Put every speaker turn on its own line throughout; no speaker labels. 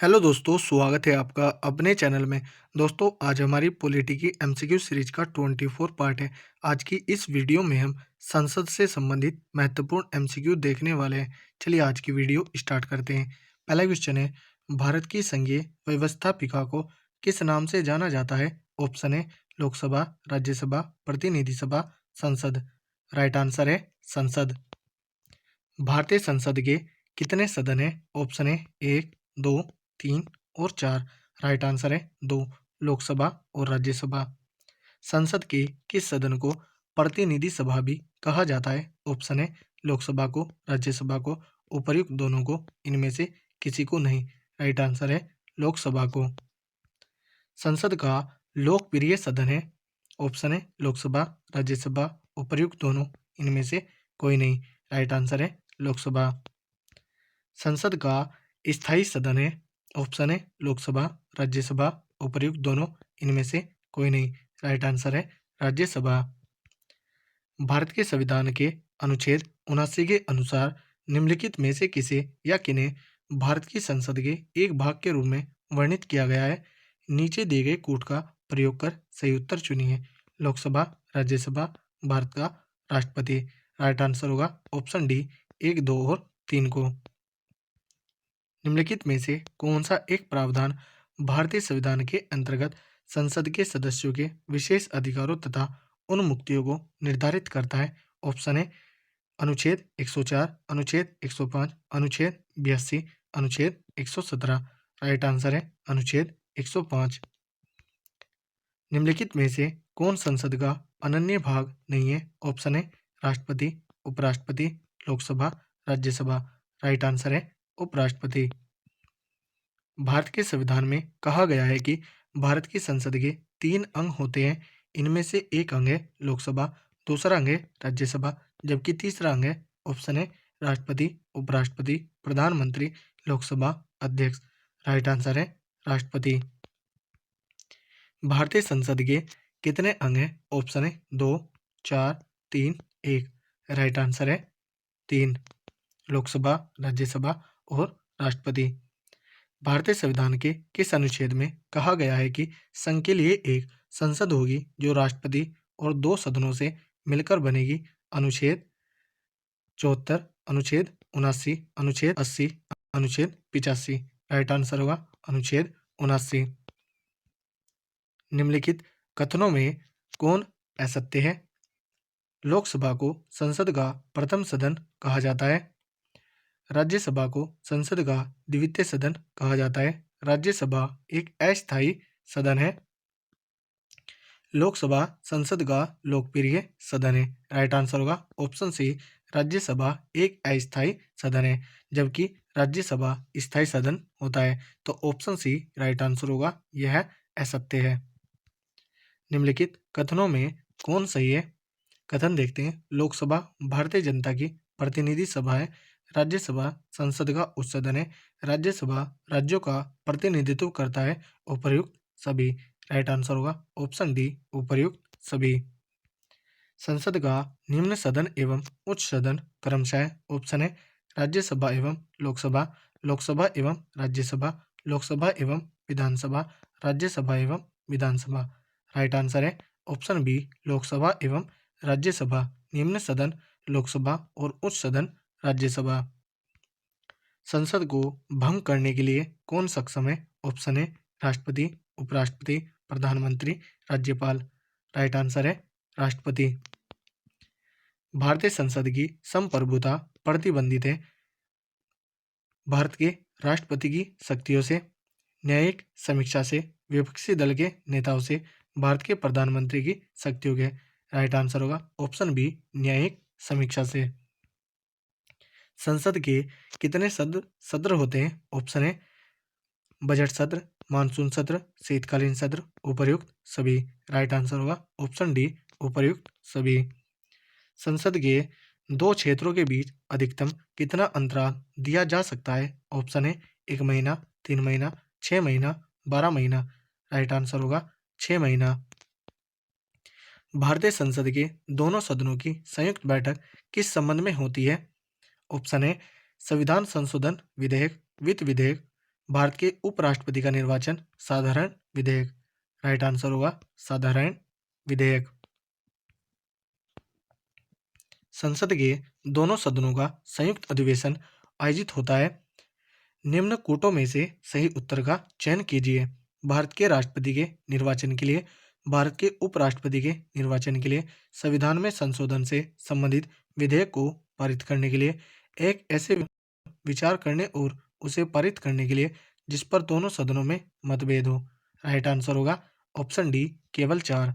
Hello दोस्तों, स्वागत है आपका अपने चैनल में। दोस्तों, आज हमारी पॉलिटी की एमसीक्यू सीरीज का 24 पार्ट है। आज की इस वीडियो में हम संसद से संबंधित महत्वपूर्ण एमसीक्यू देखने वाले हैं। चलिए आज की वीडियो स्टार्ट करते हैं। पहला क्वेश्चन है, भारत की संघीय व्यवस्थापिका को किस नाम से जाना जाता है? ऑप्शन है लोकसभा, राज्यसभा, प्रतिनिधि सभा, संसद। राइट आंसर है संसद। भारतीय संसद के कितने सदन हैं? ऑप्शन है 1, 2, 3 और 4। राइट आंसर है 2, लोकसभा और राज्यसभा। संसद के किस सदन को प्रतिनिधि सभा भी कहा जाता है? ऑप्शन है लोकसभा को, राज्यसभा को, उपर्युक्त दोनों को, इनमें से किसी को नहीं। राइट आंसर है लोकसभा को। संसद का लोकप्रिय सदन है? ऑप्शन है लोकसभा, राज्यसभा, उपर्युक्त दोनों, इनमें से कोई नहीं। राइट आंसर है लोकसभा। संसद का स्थायी सदन है? ऑप्शन है लोकसभा, राज्यसभा, उपर्युक्त दोनों, इनमें से कोई नहीं। राइट आंसर है राज्यसभा। भारत के संविधान के अनुच्छेद 79 के अनुसार निम्नलिखित में से किसे या किन्हें भारत की संसद के एक भाग के रूप में वर्णित किया गया है? नीचे दिए गए कूट का प्रयोग कर सही उत्तर चुनिए। लोकसभा, राज्यसभा, भारत का राष्ट्रपति। राइट आंसर होगा ऑप्शन डी, 1, 2 और 3 को। निम्नलिखित में से कौन सा एक प्रावधान भारतीय संविधान के अंतर्गत संसद के सदस्यों के विशेष अधिकारों तथा उन मुक्तियों को निर्धारित करता है? ऑप्शन है अनुच्छेद 104, अनुच्छेद 105, अनुच्छेद 82, अनुच्छेद 117। राइट आंसर है अनुच्छेद 105। निम्नलिखित में से कौन संसद का अनन्य भाग नहीं है? ऑप्शन है राष्ट्रपति, उपराष्ट्रपति, लोकसभा, राज्यसभा। राइट आंसर है उपराष्ट्रपति। भारत के संविधान में कहा गया है कि भारत की संसद के 3 अंग होते हैं। इनमें से एक अंग है लोकसभा, दूसरा अंग है राज्यसभा, जबकि तीसरा अंग है ऑप्शन है राष्ट्रपति, उपराष्ट्रपति, प्रधानमंत्री, लोकसभा अध्यक्ष। राइट आंसर है राष्ट्रपति। भारतीय संसद के कितने अंग हैं? ऑप्शन है 2, 4, 3, 1। राइट आंसर है 3, लोकसभा, राज्यसभा और राष्ट्रपति। भारतीय संविधान के किस अनुच्छेद में कहा गया है कि संघ के लिए एक संसद होगी जो राष्ट्रपति और 2 सदनों से मिलकर बनेगी? अनुच्छेद 74, अनुच्छेद 79, अनुच्छेद 80, अनुच्छेद 85। राइट आंसर होगा अनुच्छेद 79। निम्नलिखित कथनों में कौन असत्य है? लोकसभा को संसद का प्रथम सदन कहा जाता है। राज्यसभा को संसद का द्वितीय सदन कहा जाता है। राज्यसभा एक अस्थायी सदन है। लोकसभा संसद का लोकप्रिय सदन है। राइट आंसर होगा ऑप्शन सी, राज्यसभा एक अस्थायी सदन है, जबकि राज्यसभा स्थायी सदन होता है। तो ऑप्शन सी राइट आंसर होगा, यह असत्य है। निम्नलिखित कथनों में कौन सही है? कथन देखते हैं। लोकसभा भारतीय जनता की प्रतिनिधि सभा है। राज्यसभा संसद का उच्च सदन है। राज्यसभा राज्यों का प्रतिनिधित्व करता है। उपर्युक्त सभी। राइट आंसर होगा ऑप्शन डी, उपर्युक्त सभी। संसद का निम्न सदन एवं उच्च सदन क्रमशः ऑप्शन है राज्यसभा एवं लोकसभा, लोकसभा एवं राज्यसभा, लोकसभा एवं विधानसभा, राज्यसभा एवं विधानसभा। राइट आंसर है ऑप्शन बी, लोकसभा एवं राज्यसभा। निम्न सदन लोकसभा और उच्च सदन राज्यसभा। संसद को भंग करने के लिए कौन सक्षम है? ऑप्शन है राष्ट्रपति, उपराष्ट्रपति, प्रधानमंत्री, राज्यपाल। राइट आंसर है राष्ट्रपति। भारतीय संसद की संप्रभुता प्रतिबंधित है। भारत के राष्ट्रपति की शक्तियों से, न्यायिक समीक्षा से, विपक्षी दल के नेताओं से, भारत के प्रधानमंत्री की शक्तियों के। राइट आंसर होगा ऑप्शन बी, न्यायिक समीक्षा से। संसद के कितने सत्र होते हैं? ऑप्शन है बजट सत्र, मानसून सत्र, शीतकालीन सत्र, उपर्युक्त सभी। राइट आंसर होगा ऑप्शन डी, उपर्युक्त सभी। संसद के 2 क्षेत्रों के बीच अधिकतम कितना अंतराल दिया जा सकता है? ऑप्शन है 1 महीना, 3 महीना, 6 महीना, 12 महीना। राइट आंसर होगा 6 महीना। भारतीय संसद के दोनों सदनों की संयुक्त बैठक किस संबंध में होती है? ऑप्शन है संविधान संशोधन विधेयक, वित्त विधेयक, भारत के उपराष्ट्रपति का निर्वाचन साधारण विधेयक। राइट आंसर होगा साधारण विधेयक। संसद के दोनों सदनों का संयुक्त अधिवेशन आयोजित होता है। निम्न कूटों में से सही उत्तर का चयन कीजिए। भारत के राष्ट्रपति के निर्वाचन के लिए, भारत के उपराष्ट्रपति के निर्वाचन के लिए, संविधान में संशोधन से संबंधित विधेयक को पारित करने के लिए, एक ऐसे विचार करने और उसे पारित करने के लिए जिस पर दोनों सदनों में मतभेद हो। राइट आंसर होगा ऑप्शन डी, केवल 4।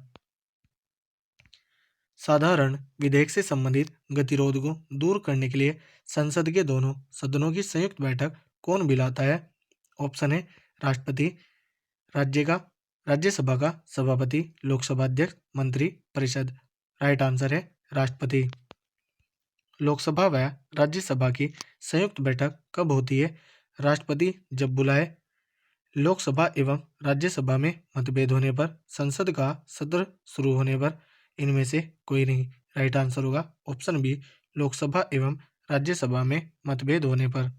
साधारण विधेयक से संबंधित गतिरोध को दूर करने के लिए संसद के दोनों सदनों की संयुक्त बैठक कौन बुलाता है? ऑप्शन है राष्ट्रपति, राज्यसभा का सभापति, लोकसभा अध्यक्ष, मंत्री परिषद। राइट आंसर है राष्ट्रपति। लोकसभा व राज्यसभा की संयुक्त बैठक कब होती है? राष्ट्रपति जब बुलाए, लोकसभा एवं राज्यसभा में मतभेद होने पर, संसद का सत्र शुरू होने पर, इनमें से कोई नहीं। राइट आंसर होगा ऑप्शन बी, लोकसभा एवं राज्यसभा में मतभेद होने पर।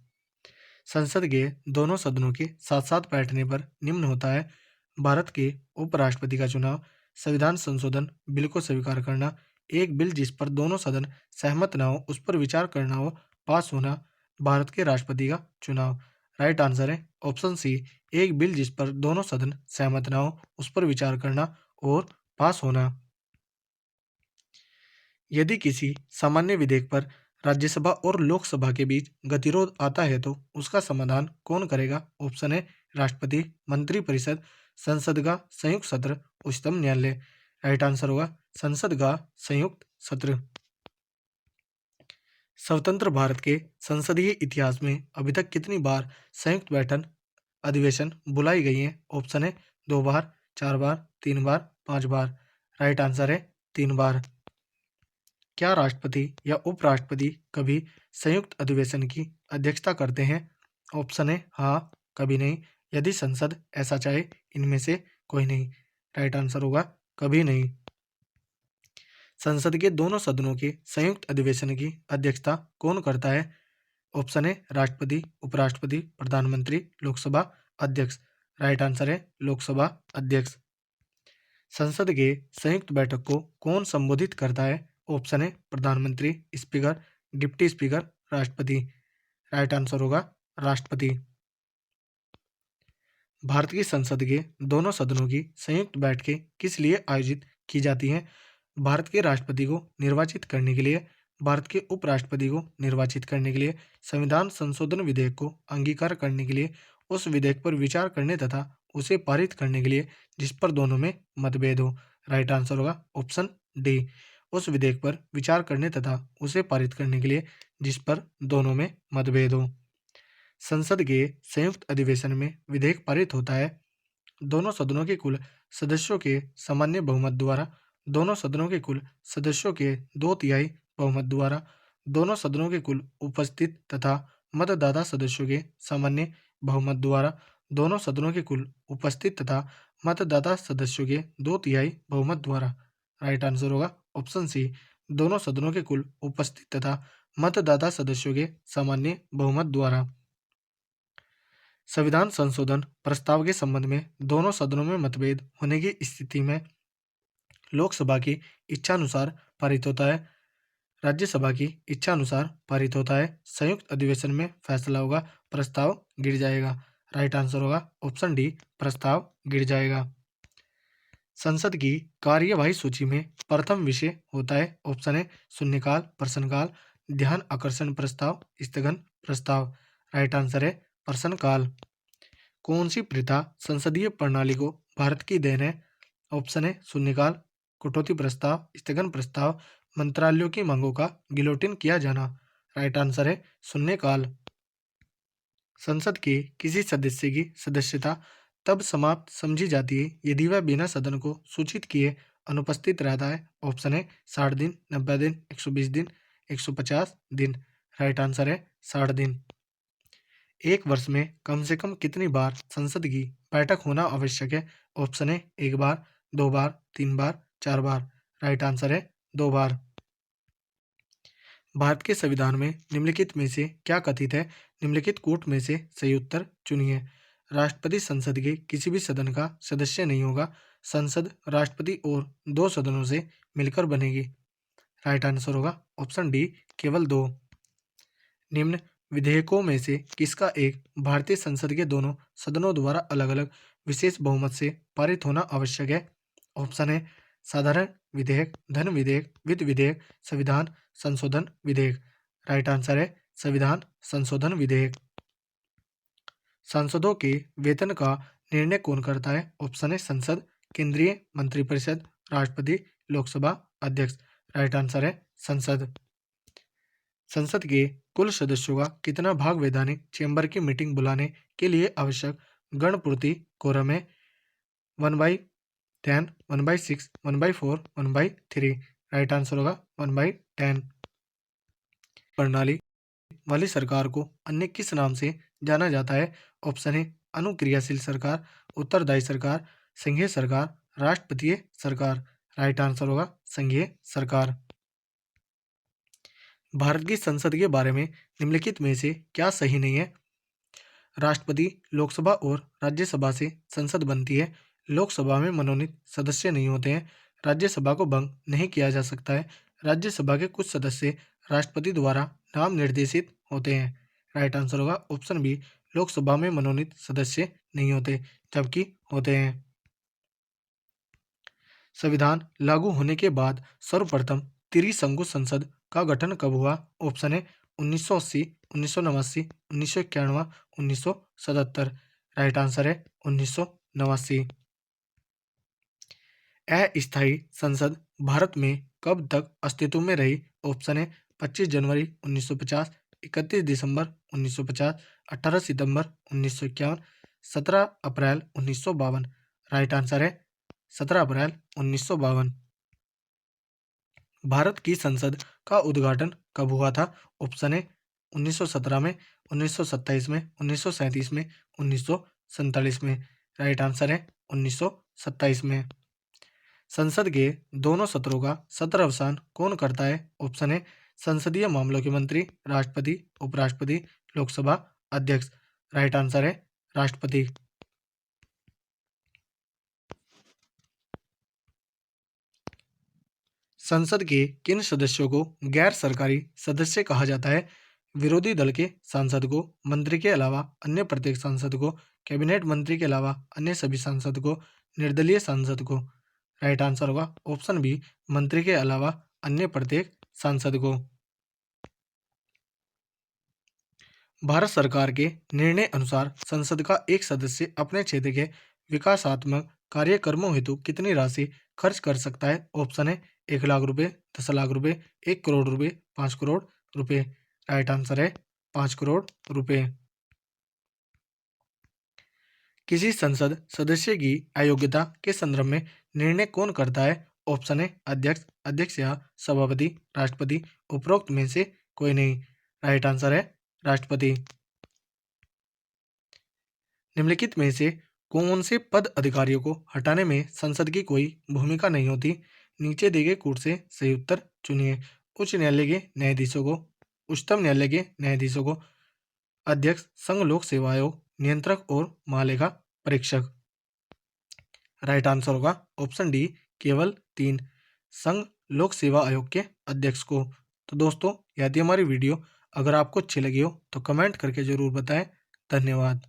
संसद के दोनों सदनों के साथ साथ बैठने पर निम्न होता है। भारत के उपराष्ट्रपति का चुनाव, संविधान संशोधन बिल को स्वीकार करना, एक बिल जिस पर दोनों सदन सहमत न हो उस पर विचार करना हो, पास होना, भारत के राष्ट्रपति का चुनाव। राइट आंसर है ऑप्शन सी, एक बिल जिस पर दोनों सदन सहमत न हो उस पर विचार करना और पास होना। यदि किसी सामान्य विधेयक पर राज्यसभा और लोकसभा के बीच गतिरोध आता है तो उसका समाधान कौन करेगा? ऑप्शन है राष्ट्रपति, मंत्रिपरिषद, संसद का संयुक्त सत्र, उच्चतम न्यायालय। राइट आंसर होगा संसद का संयुक्त सत्र। स्वतंत्र भारत के संसदीय इतिहास में अभी तक कितनी बार संयुक्त बैठक अधिवेशन बुलाई गई है? ऑप्शन है 2 बार, 4 बार, 3 बार, 5 बार। राइट आंसर है 3 बार। क्या राष्ट्रपति या उपराष्ट्रपति कभी संयुक्त अधिवेशन की अध्यक्षता करते हैं? ऑप्शन है हाँ, कभी नहीं, यदि संसद ऐसा चाहे, इनमें से कोई नहीं। राइट आंसर होगा कभी नहीं। संसद के दोनों सदनों के संयुक्त अधिवेशन की अध्यक्षता कौन करता है? ऑप्शन है राष्ट्रपति, उपराष्ट्रपति, प्रधानमंत्री, लोकसभा अध्यक्ष। राइट आंसर है लोकसभा अध्यक्ष। संसद के संयुक्त बैठक को कौन संबोधित करता है? ऑप्शन है प्रधानमंत्री, स्पीकर, डिप्टी स्पीकर, राष्ट्रपति। राइट आंसर होगा राष्ट्रपति। भारत की संसद के दोनों सदनों की संयुक्त बैठकें किस लिए आयोजित की जाती हैं? भारत के राष्ट्रपति को निर्वाचित करने के लिए, भारत के उपराष्ट्रपति को निर्वाचित करने के लिए, संविधान संशोधन विधेयक को अंगीकार करने के लिए, उस विधेयक पर विचार करने तथा उसे पारित करने के लिए जिस पर दोनों में मतभेद हो। राइट आंसर होगा ऑप्शन डी, उस विधेयक पर विचार करने तथा उसे पारित करने के लिए जिस पर दोनों में मतभेद हो। संसद के संयुक्त अधिवेशन में विधेयक पारित होता है दोनों सदनों के कुल सदस्यों के सामान्य बहुमत द्वारा, दोनों सदनों के कुल सदस्यों के 2/3 बहुमत द्वारा, दोनों सदनों के कुल उपस्थित तथा मतदाता सदस्यों के सामान्य बहुमत द्वारा, दोनों सदनों के कुल उपस्थित तथा मतदाता सदस्यों के 2/3 बहुमत द्वारा। राइट आंसर होगा ऑप्शन सी, दोनों सदनों के कुल उपस्थित तथा मतदाता सदस्यों के सामान्य बहुमत द्वारा। संविधान संशोधन प्रस्ताव के संबंध में दोनों सदनों में मतभेद होने की स्थिति में लोकसभा की इच्छानुसार पारित होता है, राज्यसभा की इच्छानुसार पारित होता है, संयुक्त अधिवेशन में फैसला होगा, प्रस्ताव गिर जाएगा। राइट आंसर होगा ऑप्शन डी, प्रस्ताव गिर जाएगा। संसद की कार्यवाही सूची में प्रथम विषय होता है। ऑप्शन है शून्यकाल, प्रश्नकाल, ध्यान आकर्षण प्रस्ताव, स्थगन प्रस्ताव। राइट आंसर है प्रश्नकाल। कौन सी प्रथा संसदीय प्रणाली को भारत की देन है? ऑप्शन है शून्यकाल, कटौती प्रस्ताव, स्थगन प्रस्ताव, मंत्रालयों की मांगों का गिलोटिन किया जाना। राइट आंसर है शून्यकाल। संसद के किसी सदस्य की सदस्यता तब समाप्त समझी जाती है यदि वह बिना सदन को सूचित किए अनुपस्थित रहता है। ऑप्शन है 60 दिन, 90 दिन, 120 दिन, 150 दिन। राइट आंसर है 60 दिन। एक वर्ष में कम से कम कितनी बार संसद की बैठक होना आवश्यक है? ऑप्शन है 1 बार, 2 बार, 3 बार, 4 बार। राइट आंसर है 2 बार। भारत के संविधान में निम्नलिखित में से क्या कथित है? निम्नलिखित कूट में से सही उत्तर चुनिए। राष्ट्रपति संसद के किसी भी सदन का सदस्य नहीं होगा। संसद राष्ट्रपति और 2 सदनों से मिलकर बनेगी। राइट आंसर होगा ऑप्शन डी, केवल 2। निम्न विधेयकों में से किसका एक भारतीय संसद के दोनों सदनों द्वारा अलग अलग विशेष बहुमत से पारित होना आवश्यक है? ऑप्शन है साधारण विधेयक, धन विधेयक, वित्त विधेयक, संविधान संशोधन विधेयक। राइट आंसर है संविधान संशोधन विधेयक। सांसदों के वेतन का निर्णय कौन करता है? ऑप्शन है संसद, केंद्रीय मंत्रिपरिषद, राष्ट्रपति, लोकसभा अध्यक्ष। राइट आंसर है संसद। संसद के कुल सदस्यों का कितना भाग वैधानिक चेंबर की मीटिंग बुलाने के लिए आवश्यक गणपूर्ति कोरम है? 1/10, 1/6, 1/4, 1/3। राइट आंसर होगा 1/10। प्रणाली वाली सरकार को अन्य किस नाम से जाना जाता है? ऑप्शन है अनुक्रियाशील सरकार, उत्तरदायी सरकार, संघीय सरकार, राष्ट्रपतीय सरकार। राइट आंसर होगा संघीय सरकार। भारत की संसद के बारे में निम्नलिखित में से क्या सही नहीं है? राष्ट्रपति लोकसभा और राज्यसभा से संसद बनती है। लोकसभा में मनोनीत सदस्य नहीं होते हैं। राज्यसभा को भंग नहीं किया जा सकता है। राज्यसभा के कुछ सदस्य राष्ट्रपति द्वारा नाम निर्देशित होते हैं। राइट आंसर होगा ऑप्शन बी, लोकसभा में मनोनीत सदस्य नहीं होते, जबकि होते हैं। संविधान लागू होने के बाद सर्वप्रथम त्रिसंघ संसद का गठन कब हुआ? ऑप्शन है 1980, 1989, 1991, 1977। राइट आंसर है 1989। अस्थायी संसद भारत में कब तक अस्तित्व में रही? ऑप्शन है 25 जनवरी 1950, 31 दिसंबर 1950, 18 सितंबर 1951, 17 अप्रैल 1952। राइट आंसर है 17 अप्रैल 1952। भारत की संसद का उद्घाटन कब हुआ था? ऑप्शन है 1917 में, 1927 में, 1937 में, 1947 में। राइट आंसर है 1927 में। संसद के दोनों सत्रों का सत्र अवसान कौन करता है? ऑप्शन है संसदीय मामलों के मंत्री, राष्ट्रपति, उपराष्ट्रपति, लोकसभा अध्यक्ष। राइट आंसर है राष्ट्रपति। संसद के किन सदस्यों को गैर सरकारी सदस्य कहा जाता है? विरोधी दल के सांसद को, मंत्री के अलावा अन्य प्रत्येक सांसद को, कैबिनेट मंत्री के अलावा अन्य सभी सांसद को, निर्दलीय सांसद को। राइट आंसर होगा ऑप्शन बी, मंत्री के अलावा अन्य प्रत्येक सांसद को। भारत सरकार के निर्णय अनुसार संसद का एक सदस्य अपने क्षेत्र के विकासात्मक कार्यक्रमों हेतु कितनी राशि खर्च कर सकता है? ऑप्शन है 1 लाख रुपए, 10 लाख रुपए, 1 करोड़ रुपए, 5 करोड़ रुपए। राइट आंसर है 5 करोड़ रुपए। किसी संसद सदस्य की अयोग्यता के संदर्भ में निर्णय कौन करता है? ऑप्शन है अध्यक्ष, अध्यक्ष या सभापति, राष्ट्रपति, उपरोक्त में से कोई नहीं। राइट आंसर है राष्ट्रपति। निम्नलिखित में से कौन से पद अधिकारियों को हटाने में संसद की कोई भूमिका नहीं होती? नीचे दिए गए कूट से सही उत्तर चुनिए। उच्च न्यायालय के न्यायाधीशों को, उच्चतम न्यायालय के न्यायाधीशों को, अध्यक्ष, संघ लोक सेवा आयोग, नियंत्रक और महालेखा परीक्षक। राइट आंसर होगा ऑप्शन डी, केवल 3, संघ लोक सेवा आयोग के अध्यक्ष को। तो दोस्तों, यदि हमारी वीडियो अगर आपको अच्छी लगी हो तो कमेंट करके जरूर बताएं। धन्यवाद।